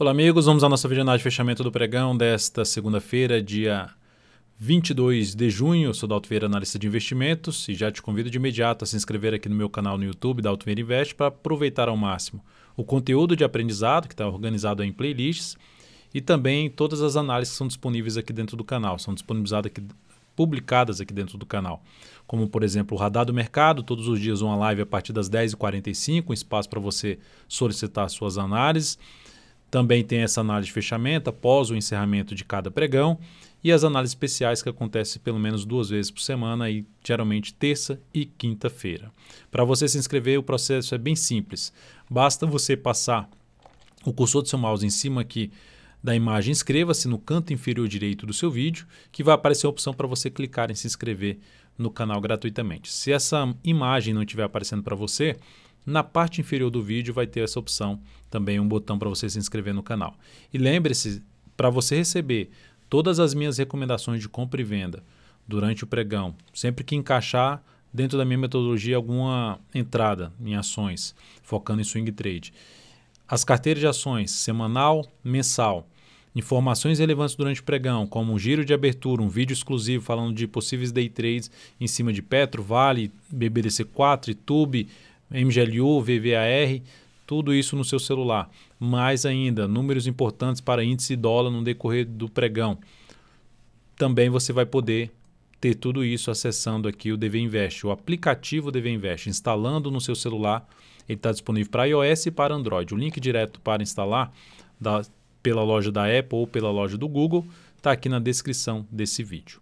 Olá amigos, vamos à nossa videoanálise de fechamento do pregão desta segunda-feira, dia 22 de junho. Eu sou Dalton Vieira, analista de investimentos, e já te convido de imediato a se inscrever aqui no meu canal no YouTube, Dalton Vieira Invest, para aproveitar ao máximo o conteúdo de aprendizado que está organizado em playlists e também todas as análises que são disponíveis aqui dentro do canal, são disponibilizadas aqui, publicadas aqui dentro do canal, como por exemplo o Radar do Mercado, todos os dias uma live a partir das 10h45, um espaço para você solicitar suas análises. Também tem essa análise de fechamento após o encerramento de cada pregão e as análises especiais que acontecem pelo menos 2 vezes por semana, e geralmente terça e quinta-feira. Para você se inscrever, o processo é bem simples. Basta você passar o cursor do seu mouse em cima aqui da imagem, inscreva-se no canto inferior direito do seu vídeo, que vai aparecer a opção para você clicar em se inscrever no canal gratuitamente. Se essa imagem não estiver aparecendo para você, na parte inferior do vídeo vai ter essa opção, também um botão para você se inscrever no canal. E lembre-se, para você receber todas as minhas recomendações de compra e venda durante o pregão, sempre que encaixar dentro da minha metodologia alguma entrada em ações, focando em swing trade, as carteiras de ações semanal, mensal, informações relevantes durante o pregão, como um giro de abertura, um vídeo exclusivo falando de possíveis day trades em cima de Petro, Vale, BBDC4, YouTube, MGLU, VVAR, tudo isso no seu celular. Mais ainda, números importantes para índice dólar no decorrer do pregão. Também você vai poder ter tudo isso acessando aqui o DV Invest, o aplicativo DV Invest, instalando no seu celular. Ele está disponível para iOS e para Android. O link direto para instalar pela loja da Apple ou pela loja do Google está aqui na descrição desse vídeo.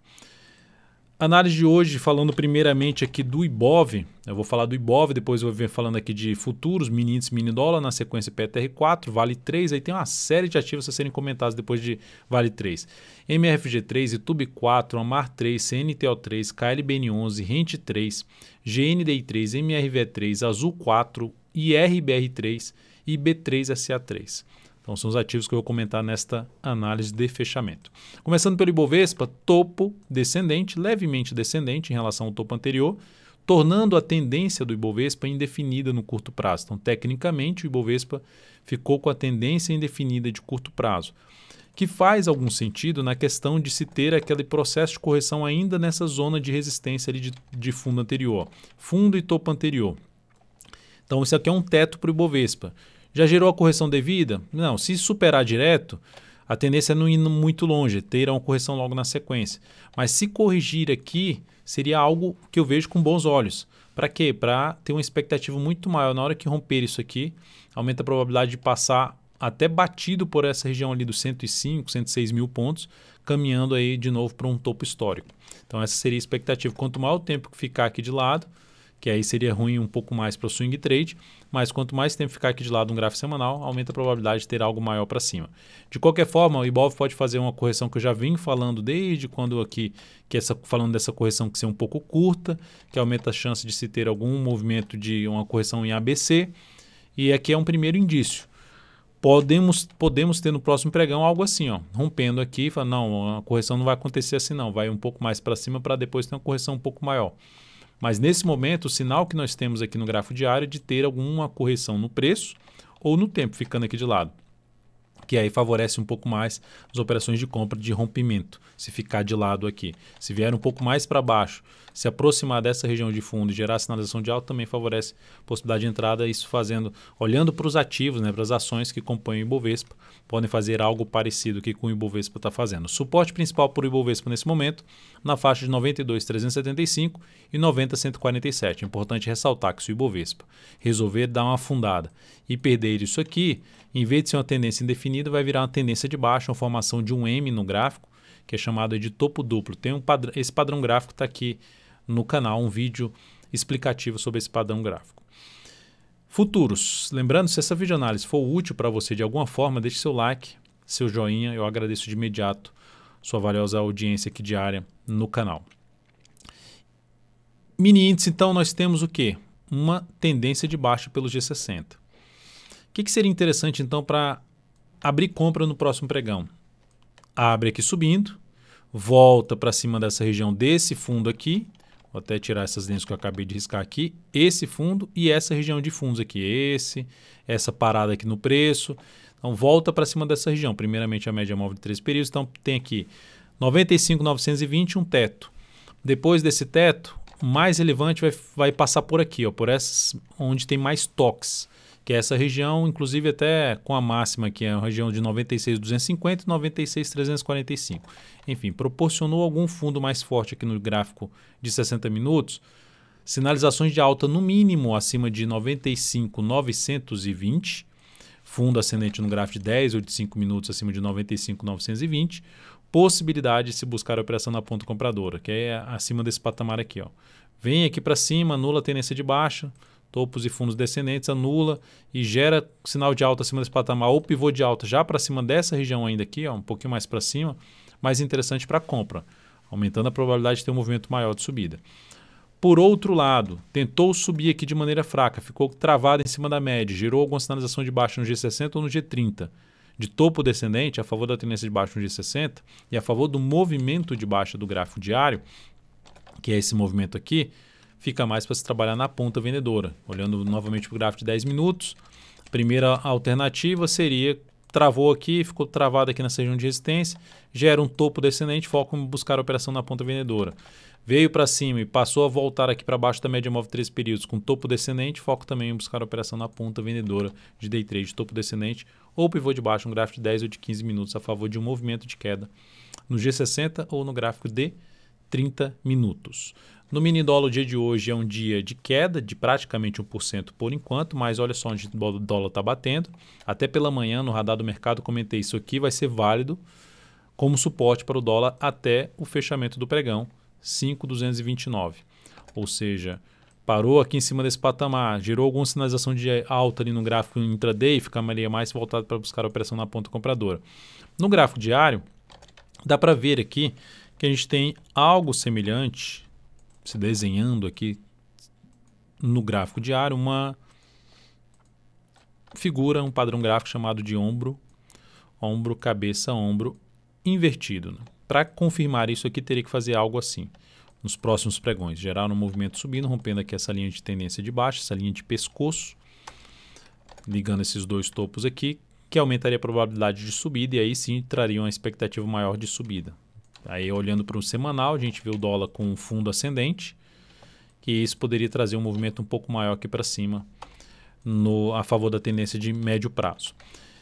Análise de hoje, falando primeiramente aqui do Ibov. Eu vou falar do Ibov, depois eu vou vir falando aqui de futuros, mini índice, mini dólar, na sequência PTR4, Vale 3, aí tem uma série de ativos a serem comentados depois de Vale 3. MRFG3, YouTube 4, Amar 3, CNTO3, KLBN11, Rent 3, GNDI3, MRV3, Azul 4, IRBR3 e B3SA3. Então são os ativos que eu vou comentar nesta análise de fechamento. Começando pelo Ibovespa, topo descendente, levemente descendente em relação ao topo anterior, tornando a tendência do Ibovespa indefinida no curto prazo. Então, tecnicamente, o Ibovespa ficou com a tendência indefinida de curto prazo, que faz algum sentido na questão de se ter aquele processo de correção ainda nessa zona de resistência ali de fundo anterior, fundo e topo anterior. Então, isso aqui é um teto para o Ibovespa. Já gerou a correção devida? Não, se superar direto, a tendência é não ir muito longe, ter uma correção logo na sequência. Mas se corrigir aqui, seria algo que eu vejo com bons olhos. Para quê? Para ter uma expectativa muito maior. Na hora que romper isso aqui, aumenta a probabilidade de passar até batido por essa região ali dos 105, 106 mil pontos, caminhando aí de novo para um topo histórico. Então essa seria a expectativa. Quanto maior o tempo que ficar aqui de lado, que aí seria ruim um pouco mais para o swing trade, mas quanto mais tempo ficar aqui de lado um gráfico semanal, aumenta a probabilidade de ter algo maior para cima. De qualquer forma, o Ibov pode fazer uma correção que eu já vim falando desde quando aqui, falando dessa correção que ser um pouco curta, que aumenta a chance de se ter algum movimento de uma correção em ABC, e aqui é um primeiro indício. Podemos ter no próximo pregão algo assim, ó, rompendo aqui, falando, não, a correção não vai acontecer assim não, vai um pouco mais para cima para depois ter uma correção um pouco maior. Mas nesse momento, o sinal que nós temos aqui no gráfico diário é de ter alguma correção no preço ou no tempo, ficando aqui de lado, que aí favorece um pouco mais as operações de compra de rompimento, se ficar de lado aqui. Se vier um pouco mais para baixo, se aproximar dessa região de fundo e gerar sinalização de alta, também favorece a possibilidade de entrada, isso olhando para os ativos, né, para as ações que compõem o Ibovespa, podem fazer algo parecido que com o Ibovespa está fazendo. O suporte principal para o Ibovespa nesse momento, na faixa de 92.375 e 90.147. É importante ressaltar que se o Ibovespa resolver dar uma afundada e perder isso aqui, em vez de ser uma tendência indefinida, vai virar uma tendência de baixa, uma formação de um M no gráfico, que é chamado de topo duplo. Esse padrão gráfico está aqui no canal, um vídeo explicativo sobre esse padrão gráfico. Futuros. Lembrando, se essa videoanálise for útil para você de alguma forma, deixe seu like, seu joinha, eu agradeço de imediato sua valiosa audiência aqui diária no canal. Mini índice, então, nós temos o quê? Uma tendência de baixa pelo G60. O que seria interessante, então, para abrir compra no próximo pregão? Abre aqui subindo, volta para cima dessa região desse fundo aqui, vou até tirar essas linhas que eu acabei de riscar aqui, esse fundo e essa região de fundos aqui, essa parada aqui no preço, Então volta para cima dessa região. Primeiramente a média móvel de 13 períodos. Então tem aqui 95.920, um teto. Depois desse teto, o mais relevante vai passar por aqui, ó, por essas onde tem mais toques, que é essa região, inclusive até com a máxima aqui, é a região de 96.250 e 96.345. Enfim, proporcionou algum fundo mais forte aqui no gráfico de 60 minutos, sinalizações de alta no mínimo acima de 95.920, fundo ascendente no gráfico de 10 ou de 5 minutos acima de 95.920, possibilidade de se buscar a operação na ponta compradora, que é acima desse patamar aqui, ó. Vem aqui para cima, anula a tendência de baixa, topos e fundos descendentes, anula e gera sinal de alta acima desse patamar ou pivô de alta já para cima dessa região ainda aqui, ó, um pouquinho mais para cima, mais interessante para compra, aumentando a probabilidade de ter um movimento maior de subida. Por outro lado, tentou subir aqui de maneira fraca, ficou travado em cima da média, gerou alguma sinalização de baixa no G60 ou no G30, de topo descendente a favor da tendência de baixa no G60 e a favor do movimento de baixa do gráfico diário, que é esse movimento aqui, fica mais para se trabalhar na ponta vendedora. Olhando novamente para o gráfico de 10 minutos, a primeira alternativa seria, travou aqui, ficou travado aqui nessa região de resistência, gera um topo descendente, foco em buscar a operação na ponta vendedora. Veio para cima e passou a voltar aqui para baixo da média móvel 13 períodos com topo descendente, foco também em buscar a operação na ponta vendedora de day trade, topo descendente ou pivô de baixo, um gráfico de 10 ou de 15 minutos a favor de um movimento de queda no G60 ou no gráfico de 30 minutos. No mini dólar, o dia de hoje é um dia de queda de praticamente 1% por enquanto, mas olha só onde o dólar está batendo. Até pela manhã, no radar do mercado, comentei isso aqui vai ser válido como suporte para o dólar até o fechamento do pregão, 5.229. Ou seja, parou aqui em cima desse patamar, gerou alguma sinalização de alta ali no gráfico intraday, ficaria mais voltado para buscar a operação na ponta compradora. No gráfico diário, dá para ver aqui que a gente tem algo semelhante se desenhando aqui no gráfico diário, uma figura, um padrão gráfico chamado de ombro, ombro, cabeça, ombro invertido. Né? Para confirmar isso aqui, teria que fazer algo assim nos próximos pregões, gerar um movimento subindo, rompendo aqui essa linha de tendência de baixa, essa linha de pescoço, ligando esses dois topos aqui, que aumentaria a probabilidade de subida e aí sim traria uma expectativa maior de subida. Aí olhando para o semanal, a gente vê o dólar com um fundo ascendente, que isso poderia trazer um movimento um pouco maior aqui para cima a favor da tendência de médio prazo.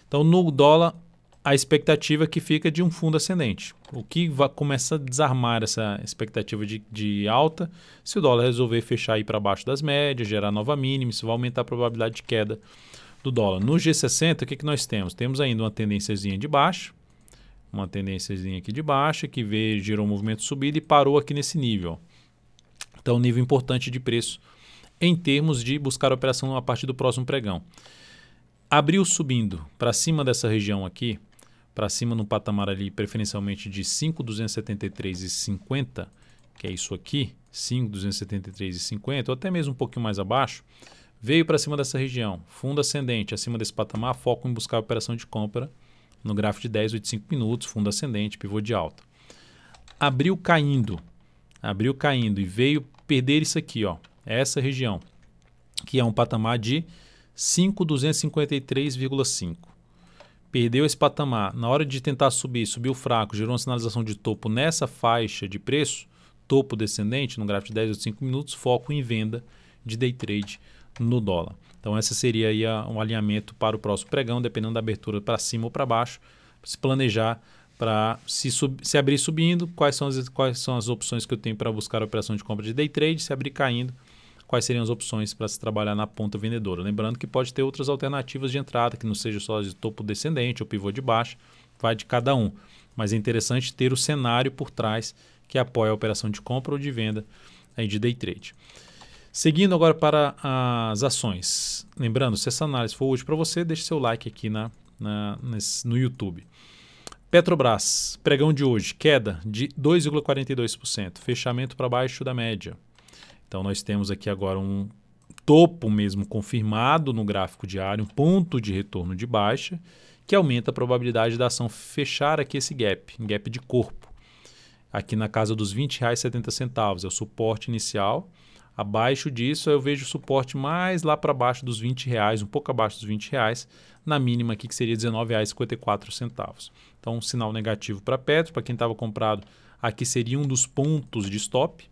Então no dólar, a expectativa que fica de um fundo ascendente. O que começa a desarmar essa expectativa de alta, se o dólar resolver fechar aí para baixo das médias, gerar nova mínima, isso vai aumentar a probabilidade de queda do dólar. No G60, o que nós temos? Temos ainda uma tendênciazinha de baixa, uma tendênciazinha aqui de baixa, que gerou um movimento de subida e parou aqui nesse nível. Então, nível importante de preço em termos de buscar a operação a partir do próximo pregão. Abriu subindo para cima dessa região aqui, para cima no patamar ali, preferencialmente de 5.273,50, que é isso aqui, 5.273,50, ou até mesmo um pouquinho mais abaixo, veio para cima dessa região, fundo ascendente, acima desse patamar, foco em buscar a operação de compra no gráfico de 10 ou de 5 minutos, fundo ascendente, pivô de alta. Abriu caindo e veio perder isso aqui, ó, essa região, que é um patamar de 5.253,5. Perdeu esse patamar. Na hora de tentar subir, subiu fraco, gerou uma sinalização de topo nessa faixa de preço, topo descendente, no gráfico de 10 ou de 5 minutos, foco em venda de day trade no dólar. Então, esse seria aí um alinhamento para o próximo pregão, dependendo da abertura para cima ou para baixo, se planejar para se abrir subindo, quais são as opções que eu tenho para buscar a operação de compra de day trade, se abrir caindo, quais seriam as opções para se trabalhar na ponta vendedora. Lembrando que pode ter outras alternativas de entrada, que não seja só de topo descendente ou pivô de baixa, vai de cada um. Mas é interessante ter o cenário por trás que apoia a operação de compra ou de venda aí de day trade. Seguindo agora para as ações. Lembrando, se essa análise for útil para você, deixe seu like aqui no YouTube. Petrobras, pregão de hoje, queda de 2,42%, fechamento para baixo da média. Então nós temos aqui agora um topo mesmo confirmado no gráfico diário, um ponto de retorno de baixa, que aumenta a probabilidade da ação fechar aqui esse gap, um gap de corpo. Aqui na casa dos R$ 20,70, é o suporte inicial, Abaixo disso, eu vejo suporte mais lá para baixo dos R$20, um pouco abaixo dos R$20, na mínima aqui que seria R$19,54. Então, um sinal negativo para Petro. Para quem estava comprado, aqui seria um dos pontos de stop.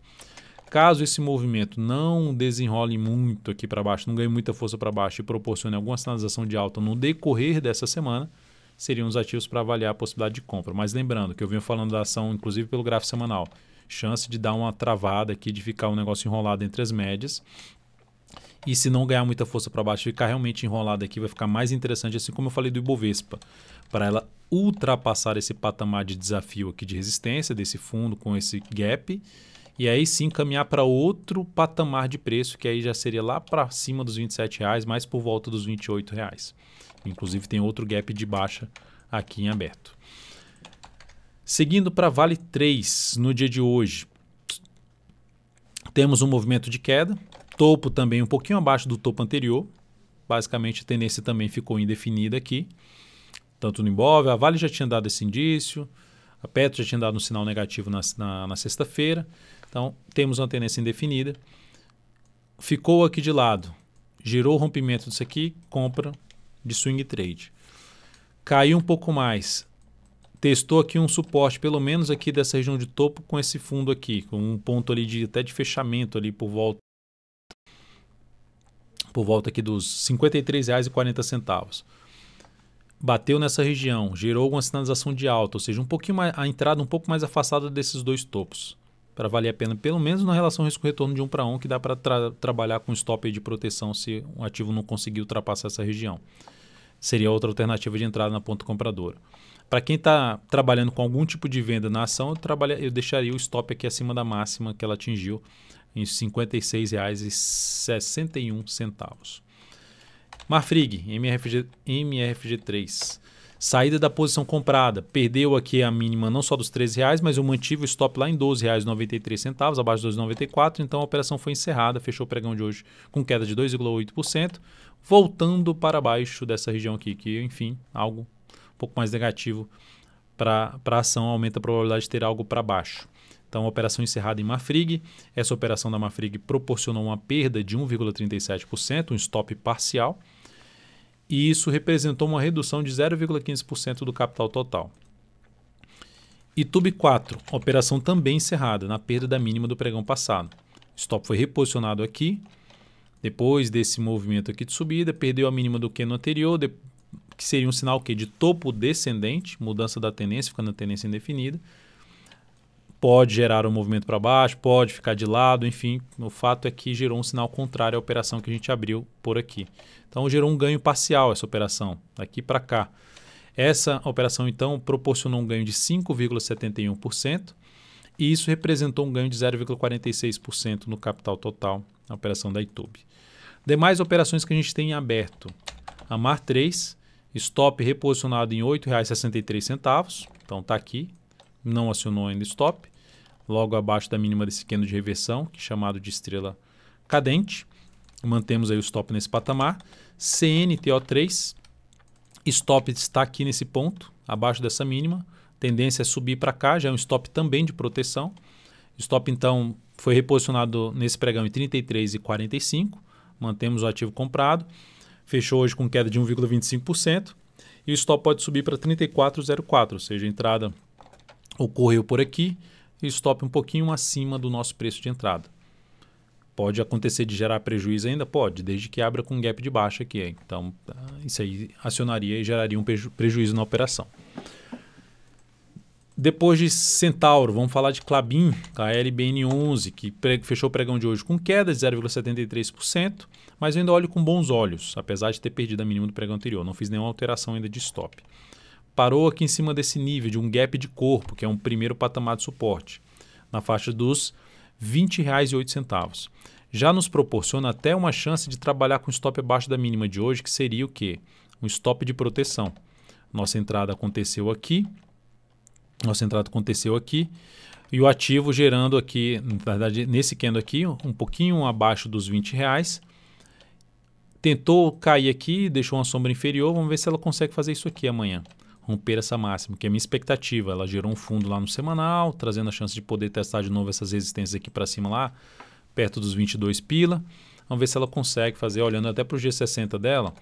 Caso esse movimento não desenrole muito aqui para baixo, não ganhe muita força para baixo e proporcione alguma sinalização de alta no decorrer dessa semana, seriam os ativos para avaliar a possibilidade de compra. Mas lembrando que eu venho falando da ação, inclusive pelo gráfico semanal, chance de dar uma travada aqui, de ficar um negócio enrolado entre as médias. E se não ganhar muita força para baixo, ficar realmente enrolado aqui, vai ficar mais interessante, assim como eu falei do Ibovespa, para ela ultrapassar esse patamar de desafio aqui de resistência, desse fundo com esse gap, e aí sim caminhar para outro patamar de preço, que aí já seria lá para cima dos R$27, mais por volta dos R$28. Inclusive tem outro gap de baixa aqui em aberto. Seguindo para Vale 3, no dia de hoje, temos um movimento de queda, topo também um pouquinho abaixo do topo anterior, basicamente a tendência também ficou indefinida aqui, tanto no Ibov, a Vale já tinha dado esse indício, a Petro já tinha dado um sinal negativo na sexta-feira, então temos uma tendência indefinida, ficou aqui de lado, girou o rompimento disso aqui, compra de swing trade, caiu um pouco mais, testou aqui um suporte, pelo menos aqui dessa região de topo, com esse fundo aqui, com um ponto ali até de fechamento ali por volta aqui dos R$ 53,40. Bateu nessa região, gerou alguma sinalização de alta, ou seja, um pouquinho mais, a entrada um pouco mais afastada desses dois topos, para valer a pena, pelo menos na relação risco-retorno de 1 para 1, que dá para trabalhar com stop aí de proteção se um ativo não conseguir ultrapassar essa região. Seria outra alternativa de entrada na ponta compradora. Para quem está trabalhando com algum tipo de venda na ação, eu deixaria o stop aqui acima da máxima que ela atingiu, em R$ 56,61. Marfrig, MRFG3. Saída da posição comprada. Perdeu aqui a mínima não só dos R$ 13,00, mas eu mantive o stop lá em R$ 12,93, abaixo dos 12,94. Então a operação foi encerrada, fechou o pregão de hoje com queda de 2,8%, voltando para baixo dessa região aqui, que enfim, algo um pouco mais negativo para a ação, aumenta a probabilidade de ter algo para baixo. Então, a operação encerrada em Marfrig. Essa operação da Marfrig proporcionou uma perda de 1,37%, um stop parcial, e isso representou uma redução de 0,15% do capital total. Itube 4, operação também encerrada, na perda da mínima do pregão passado. O stop foi reposicionado aqui, depois desse movimento aqui de subida, perdeu a mínima do que no anterior, que seria um sinal de topo descendente, mudança da tendência, ficando a tendência indefinida. Pode gerar um movimento para baixo, pode ficar de lado, enfim, o fato é que gerou um sinal contrário à operação que a gente abriu por aqui. Então gerou um ganho parcial essa operação, daqui para cá. Essa operação então proporcionou um ganho de 5,71% e isso representou um ganho de 0,46% no capital total na operação da Itube. Demais operações que a gente tem em aberto. A MAR3, stop reposicionado em R$ 8,63, então está aqui, não acionou ainda stop, logo abaixo da mínima desse candle de reversão, que é chamado de estrela cadente. Mantemos aí o stop nesse patamar. CNTO3, stop está aqui nesse ponto, abaixo dessa mínima. Tendência é subir para cá, já é um stop também de proteção. Stop então foi reposicionado nesse pregão em 33,45. Mantemos o ativo comprado. Fechou hoje com queda de 1,25%. E o stop pode subir para 34,04, ou seja, a entrada ocorreu por aqui e stop um pouquinho acima do nosso preço de entrada. Pode acontecer de gerar prejuízo ainda? Pode, desde que abra com um gap de baixa aqui. Então, isso aí acionaria e geraria um prejuízo na operação. Depois de Centauro, vamos falar de Klabin, a LBN11, que fechou o pregão de hoje com queda de 0,73%, mas eu ainda olho com bons olhos, apesar de ter perdido a mínima do pregão anterior. Não fiz nenhuma alteração ainda de stop. Parou aqui em cima desse nível de um gap de corpo, que é um primeiro patamar de suporte, na faixa dos R$ 20,08. Já nos proporciona até uma chance de trabalhar com stop abaixo da mínima de hoje, que seria o quê? Um stop de proteção. Nossa entrada aconteceu aqui e o ativo gerando aqui, na verdade, nesse candle aqui, um pouquinho abaixo dos R$ 20. Tentou cair aqui, deixou uma sombra inferior, vamos ver se ela consegue fazer isso aqui amanhã. Romper essa máxima, que é a minha expectativa. Ela gerou um fundo lá no semanal, trazendo a chance de poder testar de novo essas resistências aqui para cima lá, perto dos 22 pila. Vamos ver se ela consegue fazer, olhando até para o G60 dela.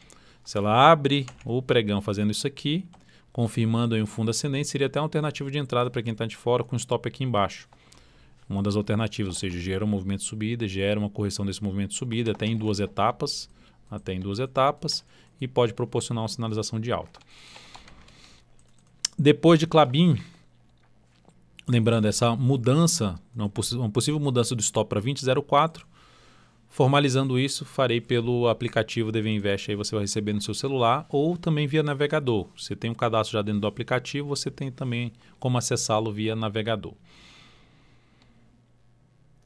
Se ela abre o pregão fazendo isso aqui, confirmando aí um fundo ascendente, seria até uma alternativa de entrada para quem está de fora com stop aqui embaixo. Uma das alternativas, ou seja, gera um movimento de subida, gera uma correção desse movimento de subida até em duas etapas, e pode proporcionar uma sinalização de alta. Depois de Klabin, lembrando essa mudança, uma possível mudança do stop para 20,04, formalizando isso, farei pelo aplicativo DV Invest, aí você vai receber no seu celular ou também via navegador. Você tem um cadastro já dentro do aplicativo, você tem também como acessá-lo via navegador.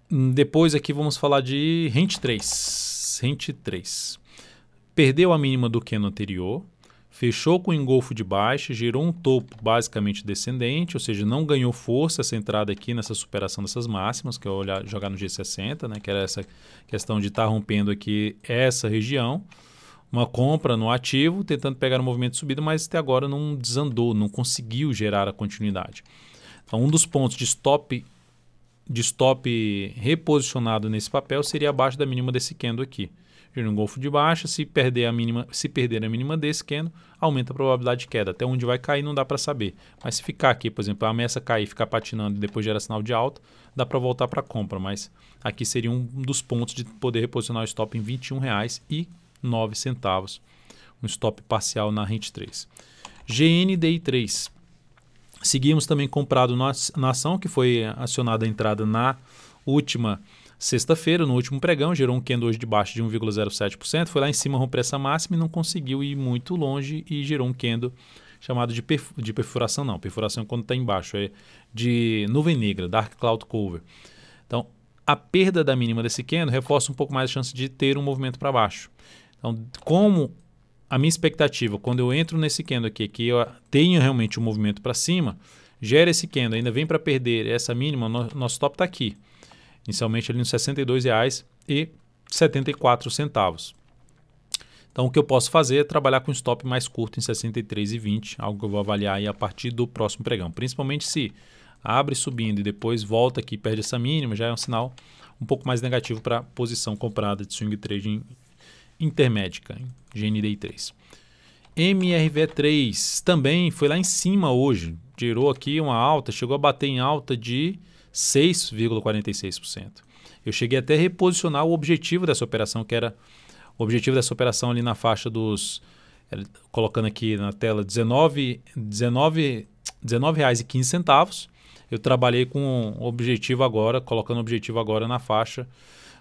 Depois aqui vamos falar de Rent 3. Rent 3. Perdeu a mínima do candle anterior, fechou com engolfo de baixa, gerou um topo basicamente descendente, ou seja, não ganhou força essa entrada aqui nessa superação dessas máximas, que é jogar no G60, né, que era essa questão de estar rompendo aqui essa região. Uma compra no ativo, tentando pegar um movimento de subida, mas até agora não desandou, não conseguiu gerar a continuidade. Então, um dos pontos de stop reposicionado nesse papel seria abaixo da mínima desse candle aqui. Um golfo de baixa, se perder a mínima desse candle, aumenta a probabilidade de queda. Até onde vai cair não dá para saber. Mas se ficar aqui, por exemplo, a ameaça cair, ficar patinando e depois gera sinal de alta, dá para voltar para a compra. Mas aqui seria um dos pontos de poder reposicionar o stop em R$ 21,09. Um stop parcial na Rent 3. GNDI3. Seguimos também comprado na ação, que foi acionada a entrada na última sexta-feira, no último pregão, gerou um candle hoje de baixo de 1,07%, foi lá em cima romper essa máxima e não conseguiu ir muito longe e gerou um candle chamado de perfuração, não, perfuração é quando está embaixo, é de nuvem negra, Dark Cloud Cover. Então, a perda da mínima desse candle reforça um pouco mais a chance de ter um movimento para baixo. Então, como a minha expectativa, quando eu entro nesse candle aqui, que eu tenho realmente um movimento para cima, gera esse candle, ainda vem para perder essa mínima, nosso stop está aqui. Inicialmente ali nos R$ 62,74. Então o que eu posso fazer é trabalhar com stop mais curto em 63,20, algo que eu vou avaliar aí a partir do próximo pregão. Principalmente se abre subindo e depois volta aqui e perde essa mínima, já é um sinal um pouco mais negativo para a posição comprada de swing trading intermédica, GNDI 3. MRV3 também foi lá em cima hoje, gerou aqui uma alta, chegou a bater em alta de 6,46%. Eu cheguei até a reposicionar o objetivo dessa operação, que era o objetivo dessa operação ali na faixa dos, colocando aqui na tela, R$19,15. Eu trabalhei com o objetivo agora, colocando o objetivo agora na faixa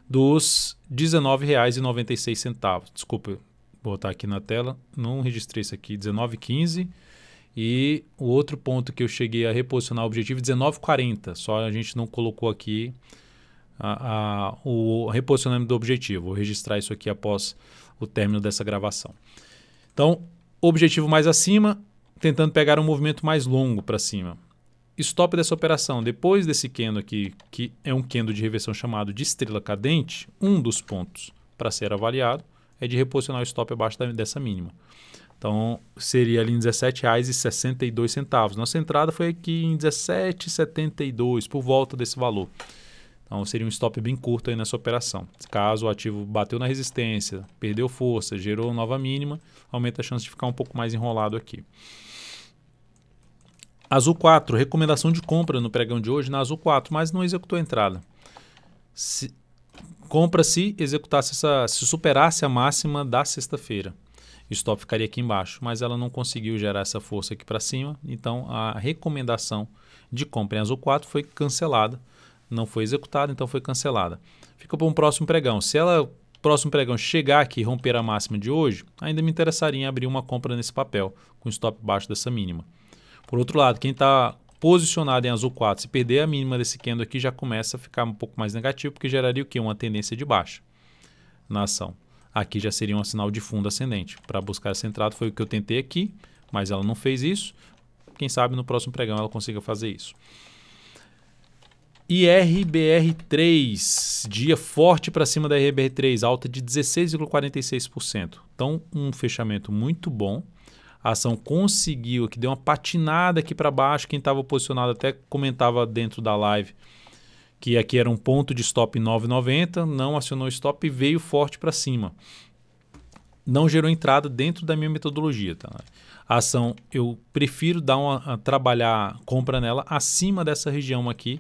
dos R$19,96. Desculpa, vou botar aqui na tela, não registrei isso aqui, R$19,15. E o outro ponto que eu cheguei a reposicionar o objetivo, R$19,40. Só a gente não colocou aqui o reposicionamento do objetivo. Vou registrar isso aqui após o término dessa gravação. Então, objetivo mais acima, tentando pegar um movimento mais longo para cima. Stop dessa operação, depois desse candle aqui, que é um candle de reversão chamado de estrela cadente, um dos pontos para ser avaliado é de reposicionar o stop abaixo dessa mínima. Então, seria ali em R$17,62. Nossa entrada foi aqui em R$17,72, por volta desse valor. Então, seria um stop bem curto aí nessa operação. Caso o ativo bateu na resistência, perdeu força, gerou nova mínima, aumenta a chance de ficar um pouco mais enrolado aqui. Azul 4, recomendação de compra no pregão de hoje na Azul 4, mas não executou a entrada. Compra se executasse se superasse a máxima da sexta-feira. O stop ficaria aqui embaixo, mas ela não conseguiu gerar essa força aqui para cima, então a recomendação de compra em Azul 4 foi cancelada, não foi executada, então foi cancelada. Fica para um próximo pregão. Se ela, próximo pregão, chegar aqui e romper a máxima de hoje, ainda me interessaria em abrir uma compra nesse papel, com stop baixo dessa mínima. Por outro lado, quem está posicionado em Azul 4, se perder a mínima desse candle aqui, já começa a ficar um pouco mais negativo, porque geraria o quê? Uma tendência de baixa na ação. Aqui já seria um sinal de fundo ascendente. Para buscar essa entrada foi o que eu tentei aqui, mas ela não fez isso. Quem sabe no próximo pregão ela consiga fazer isso. IRBR3, dia forte para cima da IRBR3, alta de 16,46%. Então, um fechamento muito bom. A ação conseguiu, que deu uma patinada aqui para baixo. Quem estava posicionado até comentava dentro da live que aqui era um ponto de stop em 9,90, não acionou stop e veio forte para cima. Não gerou entrada dentro da minha metodologia. Tá? A ação, eu prefiro trabalhar compra nela acima dessa região aqui,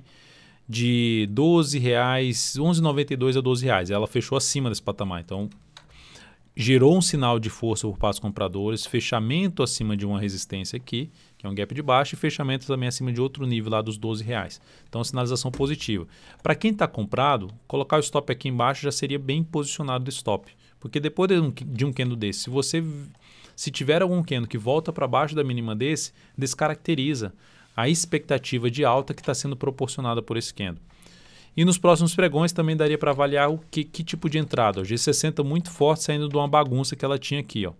de R$12, R$11,92 a R$12. Ela fechou acima desse patamar, então gerou um sinal de força por parte dos compradores, fechamento acima de uma resistência aqui, que é um gap de baixo, e fechamento também acima de outro nível lá dos R$12. Então, sinalização positiva. Para quem está comprado, colocar o stop aqui embaixo já seria bem posicionado do stop, porque depois de um candle desse, se tiver algum candle que volta para baixo da mínima desse, descaracteriza a expectativa de alta que está sendo proporcionada por esse candle. E nos próximos pregões também daria para avaliar que tipo de entrada. O G60 muito forte saindo de uma bagunça que ela tinha aqui. Ó.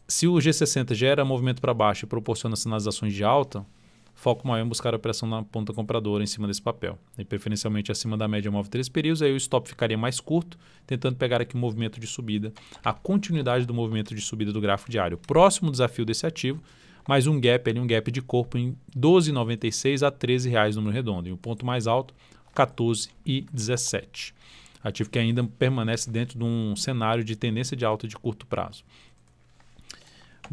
Se o G60 gera movimento para baixo e proporciona sinalizações de alta, foco maior em buscar a operação na ponta compradora em cima desse papel. E preferencialmente acima da média móvel 3 períodos, aí o stop ficaria mais curto, tentando pegar aqui o movimento de subida, a continuidade do movimento de subida do gráfico diário. Próximo desafio desse ativo, mais um gap ali, um gap de corpo em R$12,96 a R$13 número redondo. E o ponto mais alto, R$14,17. Ativo que ainda permanece dentro de um cenário de tendência de alta de curto prazo.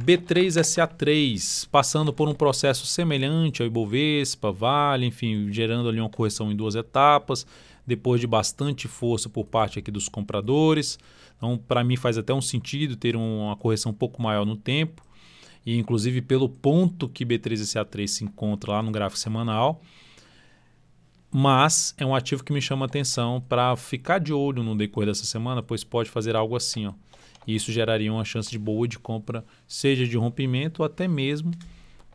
B3SA3, passando por um processo semelhante ao Ibovespa, Vale, enfim, gerando ali uma correção em 2 etapas, depois de bastante força por parte aqui dos compradores. Então, para mim faz até um sentido ter uma correção um pouco maior no tempo, e inclusive pelo ponto que B3SA3 se encontra lá no gráfico semanal, mas é um ativo que me chama a atenção para ficar de olho no decorrer dessa semana, pois pode fazer algo assim, ó. E isso geraria uma chance de boa de compra, seja de rompimento ou até mesmo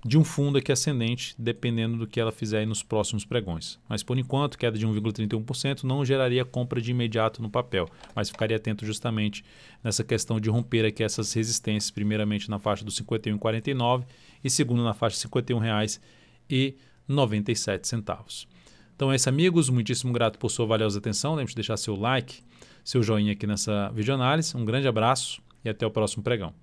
de um fundo aqui ascendente, dependendo do que ela fizer aí nos próximos pregões. Mas por enquanto, queda de 1,31% não geraria compra de imediato no papel, mas ficaria atento justamente nessa questão de romper aqui essas resistências, primeiramente na faixa dos R$ 51,49 e segundo na faixa de R$ 51,97. Então é isso, amigos, muitíssimo grato por sua valiosa atenção, lembre-se de deixar seu like, seu joinha aqui nessa videoanálise, um grande abraço e até o próximo pregão.